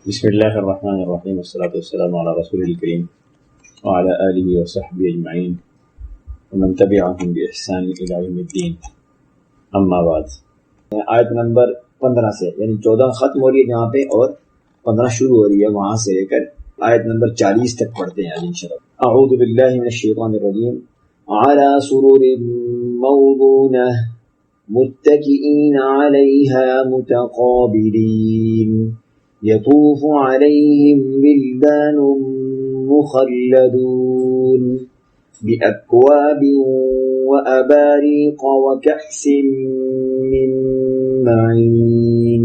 بسم اللہ الرحمن الرحیم والصلاة والسلام علی رسول الکریم وعلی آلہ وصحبہ اجمعین ومن تبعہم بإحسان الی یوم الدین، اما بعد۔ آیت نمبر 15 سے یعنی 14 ختم ہو رہی ہے جہاں پہ اور 15 شروع ہو رہی ہے، وہاں سے لے کر آیت نمبر 40 تک پڑھتے ہیں آج انشاءاللہ۔ اعوذ باللہ من الشیطان الرجیم علی سرور موضونہ متکئین علیہا متقابلین يطوف عليهم ولدان مخلدون بأكواب وأباريق وكأس من معين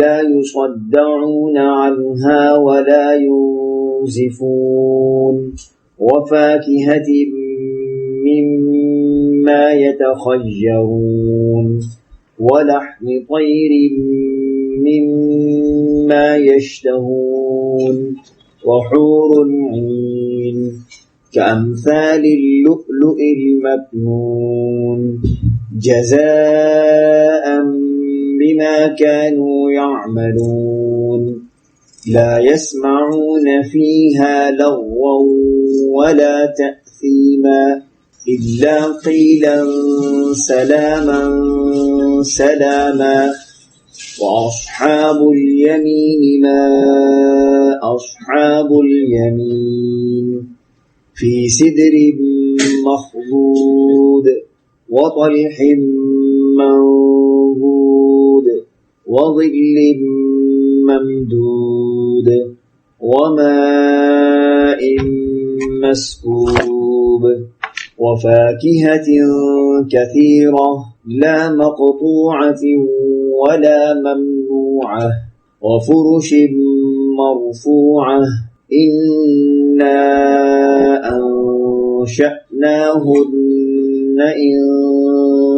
لا يصدعون عنها ولا ينزفون وفاكهة مما يتخيرون ولحم طير مما يشتهون وحور عين كأمثال اللؤلؤ المكنون جزاء بما كانوا يعملون لا يسمعون فيها لغوا ولا تأثيما إلا قيلا سلاما سلاما وأصحاب اليمين ما أصحاب اليمين في سدر مخضود وطلح منضود وظل ممدود وماء مسكوب وفاكهة كثيرة لا مقطوعة ولا ممنوعة وفرش مرفوعة إنا أنشأناهن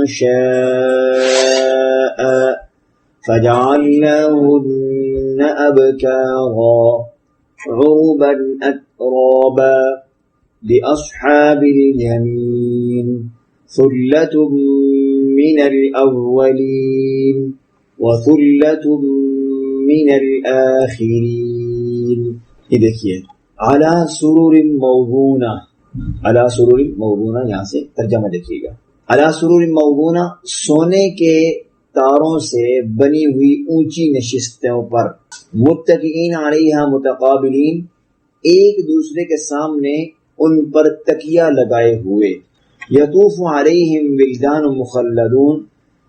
إنشاء فجعلناهن أبكارا عربا أترابا لأصحاب اليمين ثلة من الأولين وثلة من الآخرين۔ یہ دیکھیے علی سرور موضونہ، علی سرور موضونہ، یہاں سے ترجمہ دیکھیے گا۔ علی سرور موضونہ، سونے کے تاروں سے بنی ہوئی اونچی نشستوں پر، متکئین علیہا متقابلین، ایک دوسرے کے سامنے ان پر تکیہ لگائے ہوئے، یطوف علیہم ولدان مخلدون،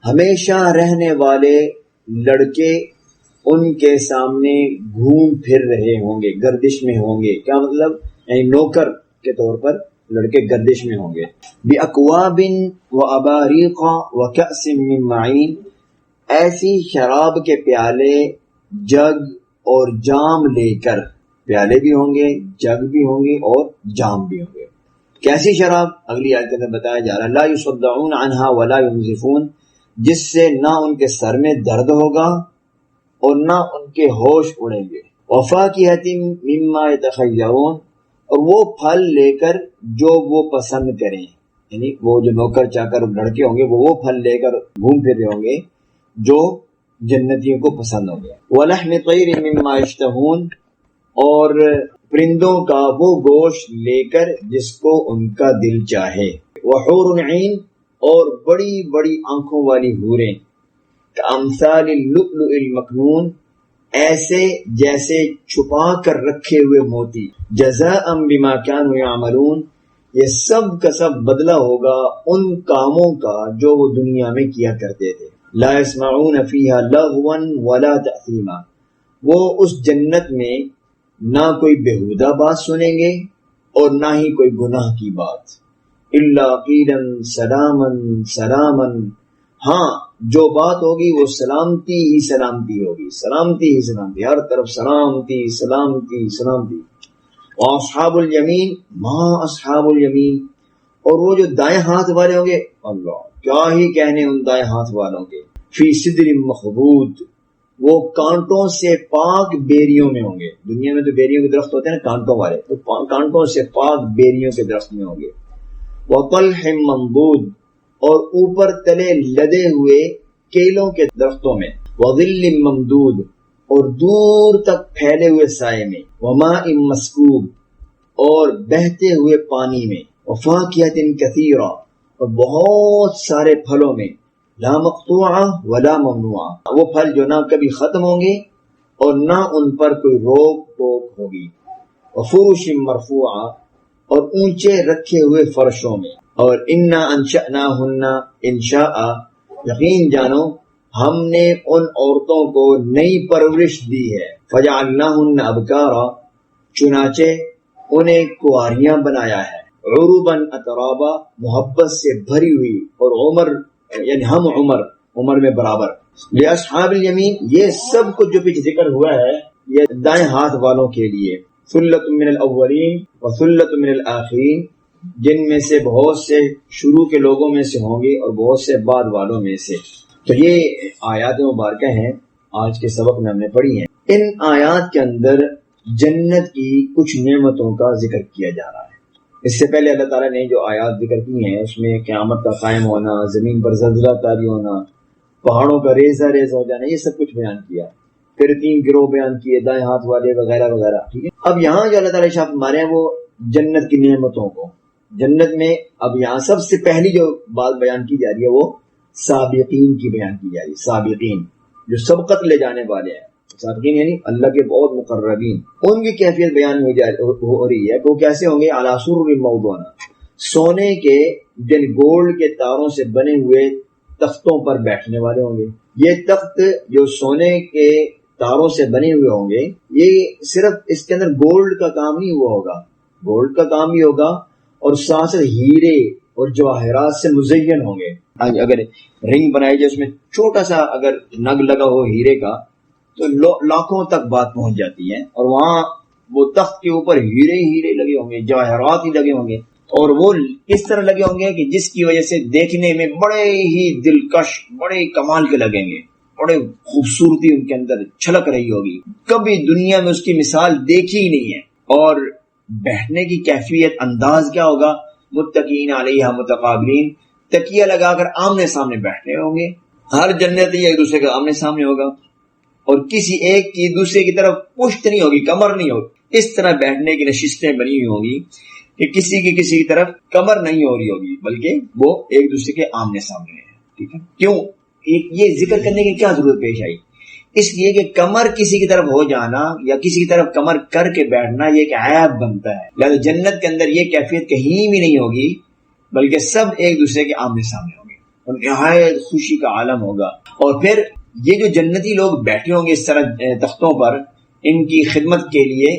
ہمیشہ رہنے والے لڑکے ان کے سامنے گھوم پھر رہے ہوں گے، گردش میں ہوں گے۔ کیا مطلب؟ یعنی نوکر کے طور پر لڑکے گردش میں ہوں گے۔ بأکواب واباریق وکأس من معین، ایسی شراب کے پیالے، جگ اور جام لے کر، پیالے بھی ہوں گے، جگ بھی ہوں گے اور جام بھی ہوں گے۔ کیسی شراب؟ اگلی آیت میں بتایا جا رہا ہے، لا یصدعون عنہا ولا ینزفون، جس سے نہ ان کے سر میں درد ہوگا اور نہ ان کے ہوش اڑیں گے۔ وفاکہۃ مما یتخیرون، اور وہ پھل لے کر جو وہ پسند کریں، یعنی وہ جو نوکر چاکر لڑکے ہوں گے وہ پھل لے کر گھوم پھر رہے ہوں گے جو جنتیوں کو پسند ہوں گے۔ ولحم طیر مما یشتہون، اور پرندوں کا وہ گوشت لے کر جس کو ان کا دل چاہے۔ وحور عین، اور بڑی بڑی آنکھوں والی حوریں، کامثال اللؤلؤ المکنون، ایسے جیسے چھپا کر رکھے ہوئے موتی۔ جزاء بما كانوا يعملون، یہ سب کا سب بدلہ ہوگا ان کاموں کا جو وہ دنیا میں کیا کرتے تھے۔ لا يسمعون فيها لغوا ولا تأثیما، وہ اس جنت میں نہ کوئی بےہودہ بات سنیں گے اور نہ ہی کوئی گناہ کی بات۔ الا قیلا سلاما سلاما، ہاں جو بات ہوگی وہ سلامتی ہی سلامتی ہوگی، سلامتی ہی سلامتی، ہر طرف سلامتی سلامتی سلامتی۔ واصحاب الیمین ما اصحاب الیمین، اور وہ جو دائیں ہاتھ والے ہوں گے، اللہ کیا ہی کہنے ان دائیں ہاتھ والوں کے، فی سدر مخضود، وہ کانٹوں سے پاک بیریوں میں ہوں گے۔ دنیا میں تو بیریوں کے درخت ہوتے ہیں نا کانٹوں والے، تو کانٹوں سے پاک بیریوں کے درخت میں ہوں گے۔ وطلح منضود، اور اوپر تلے لدے ہوئے کیلوں کے درختوں میں، وظل ممدود، اور دور تک پھیلے ہوئے سائے میں، وماء مسکوب اور بہتے ہوئے پانی میں، وفاکہۃ کثیرہ اور بہت سارے پھلوں میں، لا مقطوعہ ولا ممنوعہ، وہ پھل جو نہ کبھی ختم ہوں گے اور نہ ان پر کوئی روک ٹوک ہوگی، وفرش مرفوعہ اور اونچے رکھے ہوئے فرشوں میں، اور انا انشأناہن انشاء، یقین جانو ہم نے ان عورتوں کو نئی پرورش دی ہے، فجعلناہن ابکارا، چنانچہ انہیں کنواریاں بنایا ہے، عرباً اترابا، محبت سے بھری ہوئی، اور عمر یعنی ہم عمر میں برابر، لأصحاب الیمین، یہ سب کچھ جو پیچھے ذکر ہوا ہے یہ دائیں ہاتھ والوں کے لیے، ثلۃ من الاولین وثلۃ من الآخرین، جن میں سے بہت سے شروع کے لوگوں میں سے ہوں گے اور بہت سے بعد والوں میں سے۔ تو یہ آیات مبارکہ ہیں آج کے سبق میں ہم نے پڑھی ہیں۔ ان آیات کے اندر جنت کی کچھ نعمتوں کا ذکر کیا جا رہا ہے۔ اس سے پہلے اللہ تعالیٰ نے جو آیات ذکر کی ہیں اس میں قیامت کا قائم ہونا، زمین پر زلزلہ طاری ہونا، پہاڑوں کا ریزہ ریز ہو جانا، یہ سب کچھ بیان کیا، پھر 3 گروہ بیان کیے، دائیں ہاتھ والے وغیرہ وغیرہ، ٹھیک ہے۔ اب یہاں جو اللہ تعالیٰ شاہ فرما رہے ہیں وہ جنت کی نعمتوں کو، جنت میں اب یہاں سب سے پہلی جو بات بیان کی جا رہی ہے وہ سابقین کی بیان کی جا رہی ہے، سابقین جو سبقت لے جانے والے ہیں، سابقین یعنی اللہ کے بہت مقربین، ان کی کیفیت بیان ہو رہی ہے کہ وہ کیسے ہوں گے، علی سرر موضونہ، سونے کے جن گولڈ کے تاروں سے بنے ہوئے تختوں پر بیٹھنے والے ہوں گے۔ یہ تخت جو سونے کے تاروں سے بنے ہوئے ہوں گے، یہ صرف اس کے اندر گولڈ کا کام نہیں ہوا ہوگا، گولڈ کا کام بھی ہوگا اور ساتھ ہیرے اور جواہرات سے مزین ہوں گے۔ اگر رنگ بنائی جائے اس میں چھوٹا سا اگر نگ لگا ہو ہیرے کا تو لاکھوں تک بات پہنچ جاتی ہے، اور وہاں وہ تخت کے اوپر ہیرے ہیرے لگے ہوں گے، جواہرات ہی لگے ہوں گے، اور وہ اس طرح لگے ہوں گے کہ جس کی وجہ سے دیکھنے میں بڑے ہی دلکش، بڑے کمال کے لگیں گے، بڑے خوبصورتی ان کے اندر چھلک رہی ہوگی، کبھی دنیا میں اس کی مثال دیکھی ہی نہیں ہے۔ اور بیٹھنے کی کیفیت، انداز کیا ہوگا، متقین علیہا متقابلین، تکیہ لگا کر آمنے سامنے بیٹھنے ہوں گے، ہر جنتی ایک دوسرے کا آمنے سامنے ہوگا، اور کسی ایک کی دوسرے کی طرف پشت نہیں ہوگی، کمر نہیں ہوگی، اس طرح بیٹھنے کی نشستیں بنی ہوئی ہوں گی کہ کسی کی طرف کمر نہیں ہو رہی ہوگی، بلکہ وہ ایک دوسرے کے آمنے سامنے ہیں، ٹھیک ہے۔ کیوں یہ ذکر کرنے کی کیا ضرورت پیش آئی؟ اس لیے کہ کمر کسی کی طرف ہو جانا یا کسی کی طرف کمر کر کے بیٹھنا یہ ایک عیب بنتا ہے، لہذا جنت کے اندر یہ کیفیت کہیں بھی نہیں ہوگی، بلکہ سب ایک دوسرے کے آمنے سامنے ہوں گے اور نہایت خوشی کا عالم ہوگا۔ اور پھر یہ جو جنتی لوگ بیٹھے ہوں گے اس طرح تختوں پر، ان کی خدمت کے لیے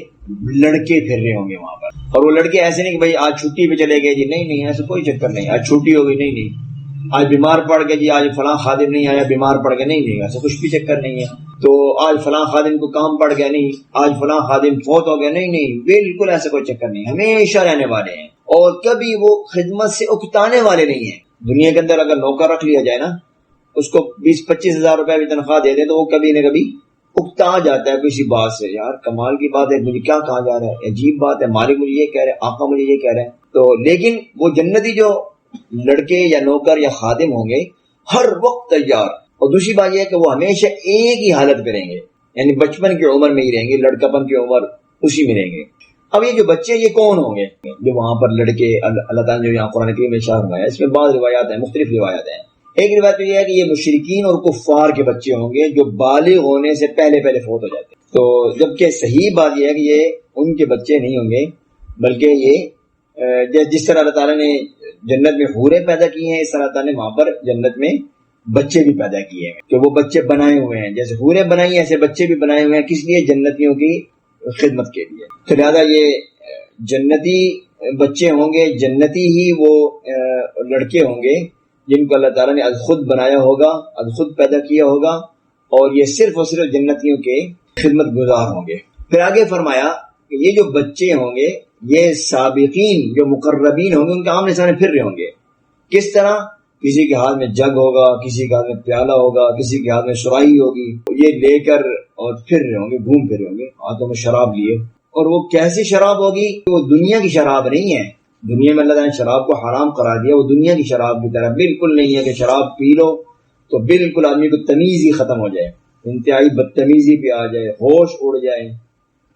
لڑکے پھر رہے ہوں گے وہاں پر، اور وہ لڑکے ایسے نہیں کہ بھائی آج چھٹی پہ چلے گئے جی، نہیں ایسا کوئی چکر نہیں، آج چھٹی ہو گئی، نہیں آج بیمار پڑ گئے جی، آج فلاں خادم نہیں آیا، بیمار پڑ گئے، نہیں ایسا کچھ بھی چکر نہیں ہے، تو آج فلاں خادم کو کام پڑ گیا، نہیں آج فلاں خادم فوت ہو گیا، نہیں بالکل ایسا کوئی چکر نہیں، ہمیشہ رہنے والے ہیں اور کبھی وہ خدمت سے اکتانے والے نہیں ہیں۔ دنیا کے اندر اگر نوکر رکھ لیا جائے نا، اس کو 20-25 ہزار روپے بھی تنخواہ دے دیں تو وہ کبھی نہ کبھی اکتا جاتا ہے کسی بات سے، یار کمال کی بات ہے، مجھے کیا کہا جا رہا ہے، عجیب بات ہے، مالک مجھے یہ کہہ رہے ہیں، آقا مجھے یہ کہہ رہے ہیں۔ تو لیکن وہ جنتی جو لڑکے یا نوکر یا خادم ہوں گے ہر وقت تیار، اور دوسری بات یہ ہے کہ وہ ہمیشہ ایک ہی حالت پہ رہیں گے، یعنی بچپن کی عمر میں ہی رہیں گے، لڑکپن کی عمر اسی میں رہیں گے۔ اب یہ جو بچے یہ کون ہوں گے جو وہاں پر لڑکے، اللہ تعالیٰ نے جو یہاں قرآن کریم میں اشارہ فرمایا، اس میں بعض روایات ہیں، مختلف روایات ہیں۔ ایک روایت تو یہ ہے کہ یہ مشرکین اور کفار کے بچے ہوں گے جو بالغ ہونے سے پہلے فوت ہو جاتے ہیں، تو جبکہ صحیح بات یہ ہے کہ یہ ان کے بچے نہیں ہوں گے، بلکہ یہ جس طرح اللہ تعالیٰ نے جنت میں حوریں پیدا کی ہیں، اس طرح اللہ تعالیٰ نے وہاں پر جنت میں بچے بھی پیدا کیے ہیں، کہ وہ بچے بنائے ہوئے ہیں، جیسے حوریں بنائی ہیں ایسے بچے بھی بنائے ہوئے ہیں، کس لیے؟ جنتیوں کی خدمت کے لیے۔ تو لہٰذا یہ جنتی بچے ہوں گے، جنتی ہی وہ لڑکے ہوں گے جن کو اللہ تعالیٰ نے از خود بنایا ہوگا، از خود پیدا کیا ہوگا، اور یہ صرف اور صرف جنتیوں کے خدمت گزار ہوں گے۔ پھر آگے فرمایا کہ یہ جو بچے ہوں گے یہ سابقین جو مقربین ہوں گے ان کے آمنے سامنے پھر رہے ہوں گے۔ کس طرح؟ کسی کے ہاتھ میں جگ ہوگا، کسی کے ہاتھ میں پیالہ ہوگا، کسی کے ہاتھ میں سراہی ہوگی، یہ لے کر اور پھر رہے ہوں گے، گھوم پھر رہے ہوں گے ہاتھوں میں شراب لیے۔ اور وہ کیسی شراب ہوگی؟ وہ دنیا کی شراب نہیں ہے، دنیا میں اللہ تعالیٰ نے شراب کو حرام قرار دیا، وہ دنیا کی شراب کی طرح بالکل نہیں ہے کہ شراب پی لو تو بالکل آدمی کو تمیز ہی ختم ہو جائے۔ انتہائی بدتمیزی پہ آ جائے، ہوش اڑ جائے،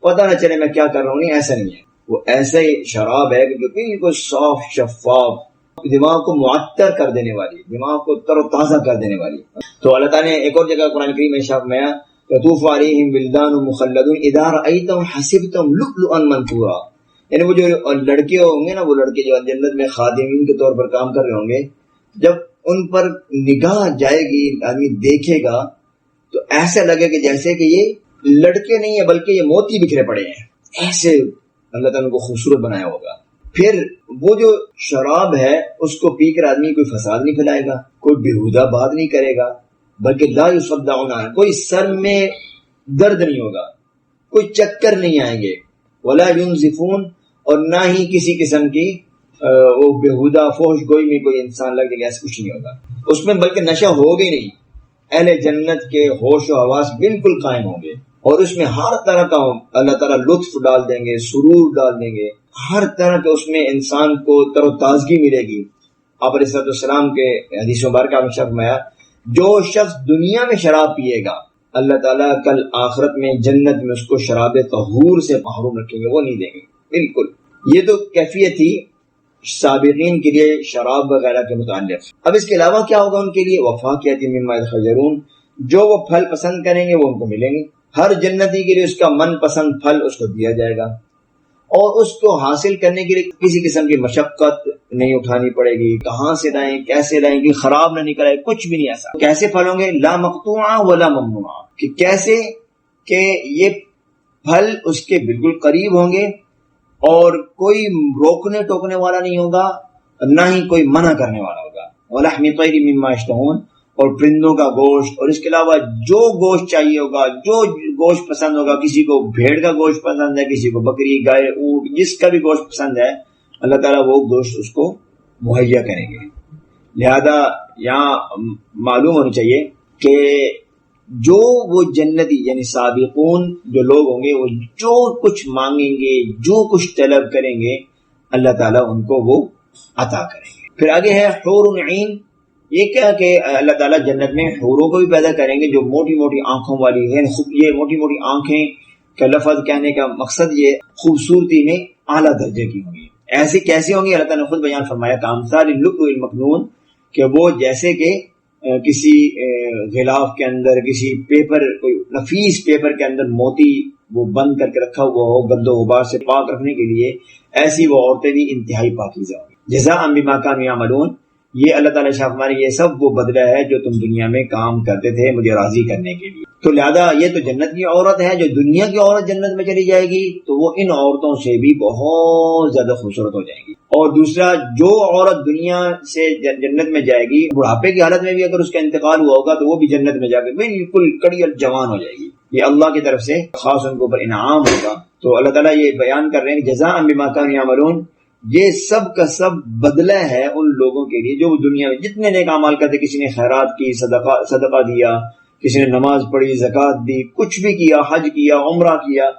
پتہ نہ چلے میں کیا کر رہا ہوں. نہیں، ایسا نہیں ہے. وہ ایسا ہی شراب ہے کہ جو بالکل صاف شفاف، دماغ کو معطر کر دینے والی، دماغ کو تر و تازہ کر دینے والی. تو اللہ تعالیٰ نے ایک اور جگہ قرآن کریم میں ارشاد فرمایا یطوف علیہم ولدان مخلدون اذا رأیتهم حسبتهم لؤلؤا منثورا. یعنی وہ جو لڑکے ہوں گے نا، وہ لڑکے جو جنت میں خادمین کے طور پر کام کر رہے ہوں گے، جب ان پر نگاہ جائے گی، آدمی دیکھے گا تو ایسا لگے کہ جیسے کہ یہ لڑکے نہیں ہیں بلکہ یہ موتی بکھرے پڑے ہیں. ایسے اللہ تعالیٰ کو خوبصورت بنایا ہوگا. پھر وہ جو شراب ہے اس کو پی کر آدمی کوئی فساد نہیں پھیلائے گا، کوئی بیہودہ بات نہیں کرے گا، بلکہ لا یصدعون، کوئی سر میں درد نہیں ہوگا، کوئی چکر نہیں آئیں گے، ولا ينزفون، اور نہ ہی کسی قسم کی وہ بیہودہ فحش گوئی میں کوئی انسان لگ جائے گا، ایسا کچھ نہیں ہوگا اس میں، بلکہ نشہ ہوگا ہی نہیں. اہل جنت کے ہوش و حواس بالکل قائم ہوں گے، اور اس میں ہر طرح کا اللہ تعالیٰ لطف ڈال دیں گے، سرور ڈال دیں گے، ہر طرح کے اس میں انسان کو تر و تازگی ملے گی. آپ علیہ السلام کے حدیث مبارکہ میں فرمایا جو شخص دنیا میں شراب پیے گا اللہ تعالیٰ کل آخرت میں جنت میں اس کو شراب طہور سے محروم رکھیں گے، وہ نہیں دیں گے بالکل. یہ تو کیفیت تھی سابقین کے لیے شراب وغیرہ کے متعلق. اب اس کے علاوہ کیا ہوگا ان کے لیے؟ وفاکہۃ مما یتخیرون، جو وہ پھل پسند کریں گے وہ ان کو ملیں گے. ہر جنتی کے لیے اس کا من پسند پھل اس کو دیا جائے گا، اور اس کو حاصل کرنے کے لیے کسی قسم کی مشقت نہیں اٹھانی پڑے گی. کہاں سے لائیں، کیسے لائیں گے، خراب نہ نکلے، کچھ بھی نہیں ایسا. کیسے پھل ہوں گے؟ لا مقطوعا ولا ممنوعا، کہ کیسے کہ یہ پھل اس کے بالکل قریب ہوں گے اور کوئی روکنے ٹوکنے والا نہیں ہوگا، نہ ہی کوئی منع کرنے والا ہوگا. ولحم طیر مما یشتہون، اور پرندوں کا گوشت، اور اس کے علاوہ جو گوشت چاہیے ہوگا، جو گوشت پسند ہوگا، کسی کو بھیڑ کا گوشت پسند ہے، کسی کو بکری، گائے، اونٹ، جس کا بھی گوشت پسند ہے اللہ تعالیٰ وہ گوشت اس کو مہیا کریں گے. لہذا یہاں معلوم ہونا چاہیے کہ جو وہ جنتی یعنی سابقون جو لوگ ہوں گے وہ جو کچھ مانگیں گے، جو کچھ طلب کریں گے اللہ تعالیٰ ان کو وہ عطا کریں گے. پھر آگے ہے حور عین. یہ کیا کہ اللہ تعالیٰ جنت میں حوروں کو بھی پیدا کریں گے جو موٹی موٹی آنکھوں والی ہیں. یہ موٹی موٹی آنکھیں کا لفظ کہنے کا مقصد یہ خوبصورتی میں اعلیٰ درجے کی ہوں گی. ایسے کیسے ہوں گی؟ اللہ تعالیٰ نے خود بیان فرمایا کامثال اللؤلؤ المکنون، کہ وہ جیسے کہ کسی غلاف کے اندر، کسی پیپر، کوئی نفیس پیپر کے اندر موتی وہ بند کر کے رکھا ہوا ہو گند و غبار سے پاک رکھنے کے لیے، ایسی وہ عورتیں بھی انتہائی پاکیزہ ہوں گی. جزاء بما كانوا يعملون، یہ اللہ تعالیٰ شاہ ہمارے یہ سب وہ بدلہ ہے جو تم دنیا میں کام کرتے تھے مجھے راضی کرنے کے لیے. تو لہذا یہ تو جنت کی عورت ہے. جو دنیا کی عورت جنت میں چلی جائے گی تو وہ ان عورتوں سے بھی بہت زیادہ خوبصورت ہو جائے گی. اور دوسرا، جو عورت دنیا سے جنت میں جائے گی بڑھاپے کی حالت میں بھی اگر اس کا انتقال ہوا ہوگا تو وہ بھی جنت میں جا کے بالکل کڑی اور جوان ہو جائے گی. یہ اللہ کی طرف سے خاص ان کے اوپر انعام ہوگا. تو اللہ تعالیٰ یہ بیان کر رہے ہیں جزاء بما كانوا يعملون، یہ سب کا سب بدلہ ہے ان لوگوں کے لیے جو دنیا میں جتنے نیک اعمال کرتے. کسی نے خیرات کی، صدقہ دیا، کسی نے نماز پڑھی، زکوٰۃ دی، کچھ بھی کیا، حج کیا، عمرہ کیا،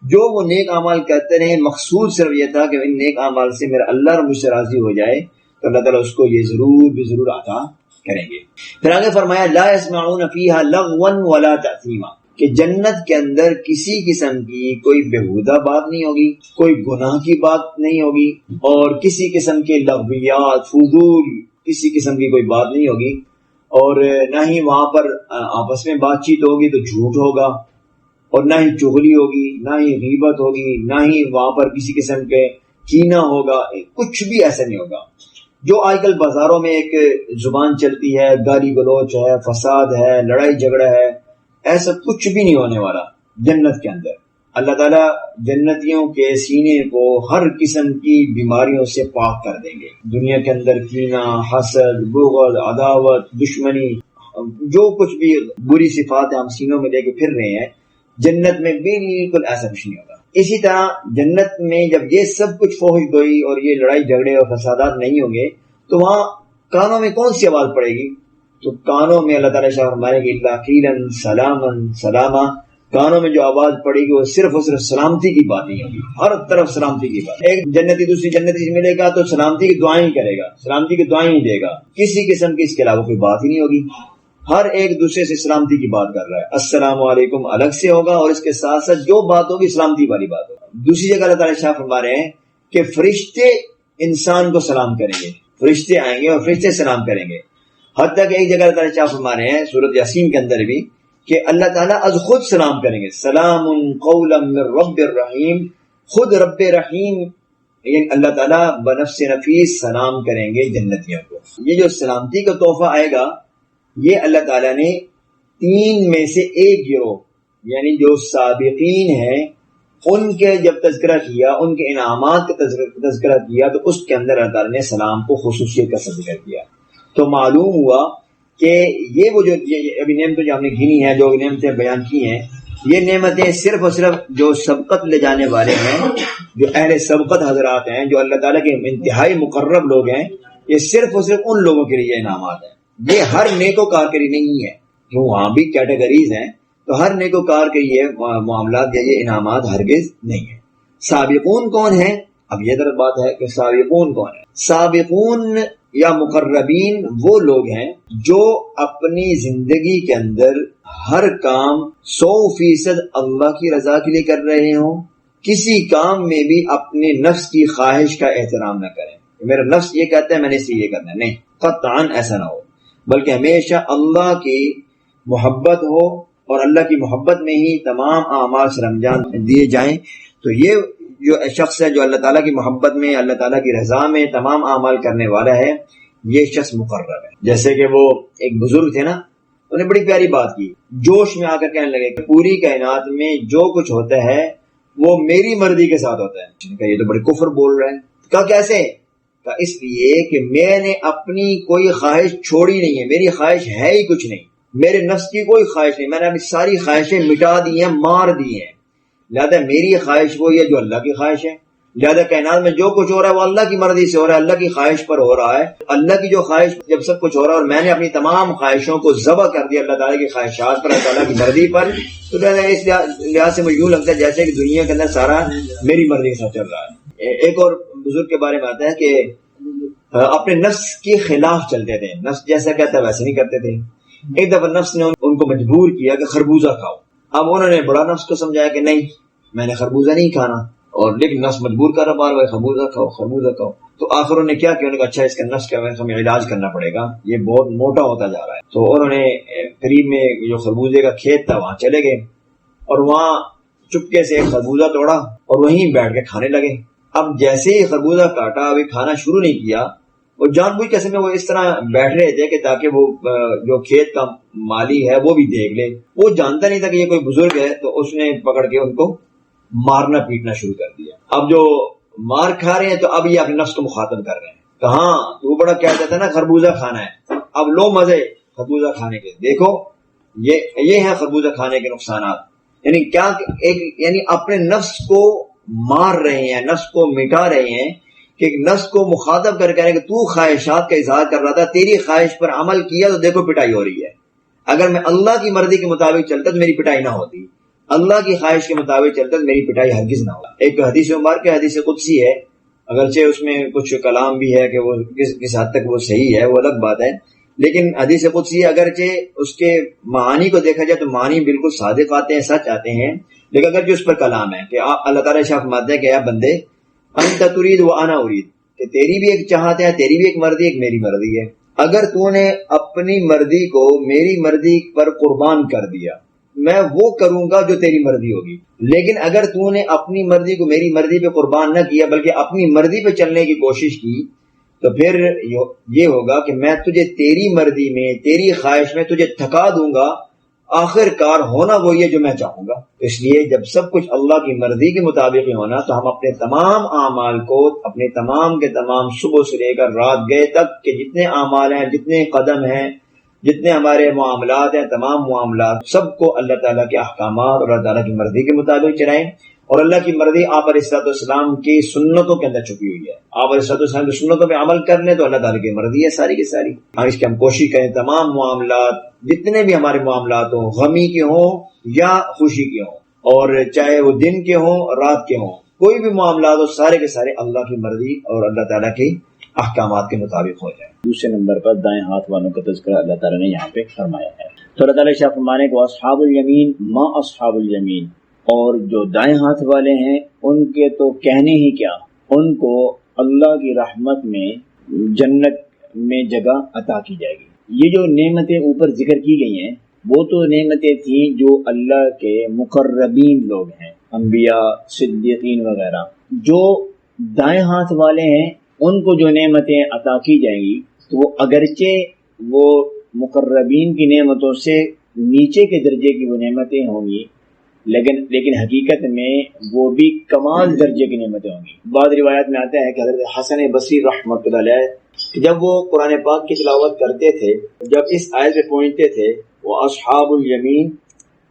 جو وہ نیک اعمال کرتے رہے. مقصود صرف یہ تھا کہ ان نیک اعمال سے میرا اللہ مجھ سے راضی ہو جائے، تو اللہ تعالیٰ اس کو یہ ضرور عطا کریں گے. پھر آگے فرمایا لا يسمعون فيها لغوا ولا تأثیما، کہ جنت کے اندر کسی قسم کی کوئی بیہودہ بات نہیں ہوگی، کوئی گناہ کی بات نہیں ہوگی، اور کسی قسم کے لغویات، فضول کسی قسم کی کوئی بات نہیں ہوگی. اور نہ ہی وہاں پر آپس میں بات چیت ہوگی تو جھوٹ ہوگا، اور نہ ہی چغلی ہوگی، نہ ہی غیبت ہوگی، نہ ہی وہاں پر کسی قسم کے کینہ ہوگا، کچھ بھی ایسا نہیں ہوگا. جو آج کل بازاروں میں ایک زبان چلتی ہے، گالی گلوچ ہے، فساد ہے، لڑائی جھگڑا ہے، ایسا کچھ بھی نہیں ہونے والا جنت کے اندر. اللہ تعالیٰ جنتیوں کے سینے کو ہر قسم کی بیماریوں سے پاک کر دیں گے. دنیا کے اندر کینہ، حسد، بغض، عداوت، دشمنی، جو کچھ بھی بری صفات ہم سینوں میں لے کے پھر رہے ہیں، جنت میں بالکل ایسا کچھ نہیں ہوگا. اسی طرح جنت میں جب یہ سب کچھ فحش گوئی اور یہ لڑائی جھگڑے اور فسادات نہیں ہوں گے تو وہاں کانوں میں کون سی آواز پڑے گی؟ تو کانوں میں اللہ تعالیٰ شاہ فرمائے گی الا قیلا سلاما سلاما، کانوں میں جو آواز پڑے گی وہ صرف اور صرف سلامتی کی بات نہیں ہوگی، ہر طرف سلامتی کی بات. ایک جنتی دوسری جنتی سے ملے گا تو سلامتی کی دعائیں ہی کرے گا، سلامتی کی دعائیں ہی دے گا، کسی قسم کی اس کے علاوہ کوئی بات ہی نہیں ہوگی. ہر ایک دوسرے سے سلامتی کی بات کر رہا ہے. السلام علیکم الگ سے ہوگا اور اس کے ساتھ ساتھ جو بات ہوگی سلامتی والی بات ہوگی. دوسری جگہ اللہ تعالیٰ شاہ فرما رہے ہیں کہ فرشتے انسان کو سلام کریں گے، فرشتے آئیں گے اور فرشتے سلام کریں گے. حتیٰ کہ ایک جگہ اللہ تعالیٰ شاہ فرما رہے ہیں سورۃ یاسین کے اندر بھی کہ اللہ تعالیٰ از خود سلام کریں گے. سلام قولا من رب الرحیم، خود رب رحیم یعنی اللہ تعالیٰ بنفس نفیس سلام کریں گے جنتیوں کو. یہ جو سلامتی کا تحفہ آئے گا یہ اللہ تعالیٰ نے 3 میں سے ایک گروہ یعنی جو سابقین ہیں ان کے جب تذکرہ کیا، ان کے انعامات کا تذکرہ کیا، تو اس کے اندر اللہ تعالیٰ نے سلام کو خصوصیت کا ذکر کیا. تو معلوم ہوا کہ یہ وہ جو ابھی نعمتیں جو ہم نے گنی ہیں، جو نعمتیں بیان کی ہیں، یہ نعمتیں صرف اور صرف جو سبقت لے جانے والے ہیں، جو اہل سبقت حضرات ہیں، جو اللہ تعالیٰ کے انتہائی مقرب لوگ ہیں، یہ صرف اور صرف ان لوگوں کے لیے انعامات ہیں. یہ ہر نیکوکار کے لیے نہیں ہے، کیوں وہاں بھی کیٹیگریز ہیں، تو ہر نیکوکار کے یہ معاملات یا یہ انعامات ہرگز نہیں ہیں. سابقون کون ہیں؟ اب یہ طرف بات ہے کہ سابقون کون ہیں. سابقون یا مقربین وہ لوگ ہیں جو اپنی زندگی کے اندر ہر کام 100% اللہ کی رضا کے لیے کر رہے ہوں، کسی کام میں بھی اپنے نفس کی خواہش کا احترام نہ کریں. میرا نفس یہ کہتا ہے میں نے اس لیے یہ کرنا ہے، نہیں، قطعاً ایسا نہ ہو، بلکہ ہمیشہ اللہ کی محبت ہو اور اللہ کی محبت میں ہی تمام اعمال سر انجام دیے جائیں. تو یہ جو شخص ہے جو اللہ تعالیٰ کی محبت میں، اللہ تعالیٰ کی رضا میں تمام اعمال کرنے والا ہے، یہ شخص مقرب ہے. جیسے کہ وہ ایک بزرگ تھے نا، انہوں نے بڑی پیاری بات کی، جوش میں آ کر کہنے لگے کہ پوری کائنات میں جو کچھ ہوتا ہے وہ میری مرضی کے ساتھ ہوتا ہے. کہ یہ تو بڑے کفر بول رہا ہے. کہا کیسے؟ کہا اس لیے کہ میں نے اپنی کوئی خواہش چھوڑی نہیں ہے، میری خواہش ہے ہی کچھ نہیں، میرے نفس کی کوئی خواہش نہیں، میں نے اپنی ساری خواہشیں مٹا دی ہیں، مار دی ہیں. لہذا میری خواہش وہی ہے جو اللہ کی خواہش ہے. لہذا کائنات میں جو کچھ ہو رہا ہے وہ اللہ کی مرضی سے ہو رہا ہے، اللہ کی خواہش پر ہو رہا ہے. اللہ کی جو خواہش جب سب کچھ ہو رہا ہے اور میں نے اپنی تمام خواہشوں کو ذبح کر دیا اللہ تعالیٰ کی خواہشات پر، اللہ تعالیٰ کی مرضی پر، تو اس لحاظ سے مجھے یوں لگتا ہے جیسے کہ دنیا کے اندر سارا میری مرضی کے ساتھ چل رہا ہے. ایک اور بزرگ کے بارے میں آتا ہے کہ اپنے نفس کے خلاف چلتے تھے، نفس جیسا کہتا ہے ویسے نہیں کرتے تھے. ایک دفعہ نفس نے ان کو مجبور کیا کہ خربوزہ کھاؤ. اب انہوں نے بڑا نفس کو سمجھایا کہ نہیں میں نے خربوزہ نہیں کھانا، اور لیکن نفس مجبور کر رہا بار بار خربوزہ کھاؤ خربوزہ کھاؤ. تو آخر انہوں نے کیا کیا، انہوں نے کہا اچھا اس کا نفس کا ہمیں علاج کرنا پڑے گا، یہ بہت موٹا ہوتا جا رہا ہے. تو انہوں نے قریب میں جو خربوزے کا کھیت تھا وہاں چلے گئے اور وہاں چپکے سے ایک خربوزہ توڑا اور وہیں بیٹھ کے کھانے لگے. اب جیسے ہی خربوزہ کاٹا، ابھی کھانا شروع نہیں کیا، وہ جان بوجھ کے میں وہ اس طرح بیٹھ رہے تھے کہ تاکہ وہ جو کھیت کا مالی ہے وہ بھی دیکھ لے. وہ جانتا نہیں تھا کہ یہ کوئی بزرگ ہے، تو اس نے پکڑ کے ان کو مارنا پیٹنا شروع کر دیا. اب جو مار کھا رہے ہیں تو اب یہ اپنے نفس کو مخاطب کر رہے ہیں. کہاں تو بڑا کہتا تھا نا خربوزہ کھانا ہے، اب لو مزے خربوزہ کھانے کے، دیکھو یہ ہے خربوزہ کھانے کے نقصانات. یعنی کیا یعنی اپنے نفس کو مار رہے ہیں، نفس کو مٹا رہے ہیں، کہ نفس کو مخاطب کر کہ تو خواہشات کا اظہار کر رہا تھا، تیری خواہش پر عمل کیا تو دیکھو پٹائی ہو رہی ہے. اگر میں اللہ کی مرضی کے مطابق چلتا تو میری پٹائی نہ ہوتی، اللہ کی خواہش کے مطابق چلتا تو میری پٹائی ہرگز نہ ہوتی. ایک حدیث مبارکہ حدیث قدسی ہے، اگرچہ اس میں کچھ کلام بھی ہے کہ وہ کس حد تک وہ صحیح ہے وہ الگ بات ہے، لیکن حدیث قدسی اگرچہ اس کے معانی کو دیکھا جائے تو معانی بالکل صادق آتے ہیں، سچ آتے ہیں، لیکن اگرچہ اس پر کلام ہے کہ اللہ تعالیٰ شاہ فرماتے ہیں کہ اے بندے انت ترید و انا ارید، کہ تیری بھی ایک چاہت ہے، تیری بھی ایک مرضی، ایک میری مرضی ہے. اگر تو نے اپنی مرضی کو میری مرضی پر قربان کر دیا میں وہ کروں گا جو تیری مرضی ہوگی. لیکن اگر تو نے اپنی مرضی کو میری مرضی پہ قربان نہ کیا بلکہ اپنی مرضی پہ چلنے کی کوشش کی تو پھر یہ ہوگا کہ میں تجھے تیری مرضی میں، تیری خواہش میں تجھے تھکا دوں گا، آخر کار ہونا وہی ہے جو میں چاہوں گا. اس لیے جب سب کچھ اللہ کی مرضی کے مطابق ہی ہونا تو ہم اپنے تمام اعمال کو، اپنے تمام کے تمام صبح سے لے کر رات گئے تک کہ جتنے اعمال ہیں، جتنے قدم ہیں، جتنے ہمارے معاملات ہیں، تمام معاملات سب کو اللہ تعالیٰ کے احکامات اور اللہ تعالیٰ کی مرضی کے مطابق چلائیں. اور اللہ کی مرضی آپ علیہ الصلوۃ والسلام کی سنتوں کے اندر چھپی ہوئی ہے. آپ علیہ الصلوۃ والسلام کی سنتوں پہ عمل کر لیں تو اللہ تعالیٰ کی مرضی ہے ساری کی ساری. اس کی ہم کوشش کریں تمام معاملات، جتنے بھی ہمارے معاملات ہوں، غمی کے ہوں یا خوشی کے ہوں، اور چاہے وہ دن کے ہوں رات کے ہوں، کوئی بھی معاملات ہو، سارے کے سارے اللہ کی مرضی اور اللہ تعالیٰ کی احکامات کے مطابق ہو جائے۔ دوسرے نمبر پر دائیں ہاتھ والوں کا تذکرہ اللہ تعالیٰ نے یہاں پہ فرمایا ہے۔ تو اللہ تعالیٰ شاہ فرمانے کو اصحاب الیمین ما اصحاب الیمین، اور جو دائیں ہاتھ والے ہیں ان کے تو کہنے ہی کیا، ان کو اللہ کی رحمت میں جنت میں جگہ عطا کی جائے گی۔ یہ جو نعمتیں اوپر ذکر کی گئی ہیں وہ تو نعمتیں تھیں جو اللہ کے مقربین لوگ ہیں، انبیاء، صدیقین وغیرہ۔ جو دائیں ہاتھ والے ہیں ان کو جو نعمتیں عطا کی جائیں گی تو وہ اگرچہ وہ مقربین کی نعمتوں سے نیچے کے درجے کی وہ نعمتیں ہوں گی، لیکن حقیقت میں وہ بھی کمال درجے کی نعمتیں ہوں گی۔ بعض روایات میں آتا ہے کہ حضرت حسن بصری رحمۃ اللہ علیہ جب وہ قرآن پاک کی تلاوت کرتے تھے، جب اس آیت پہ پہنچتے تھے وہ اصحاب الیمین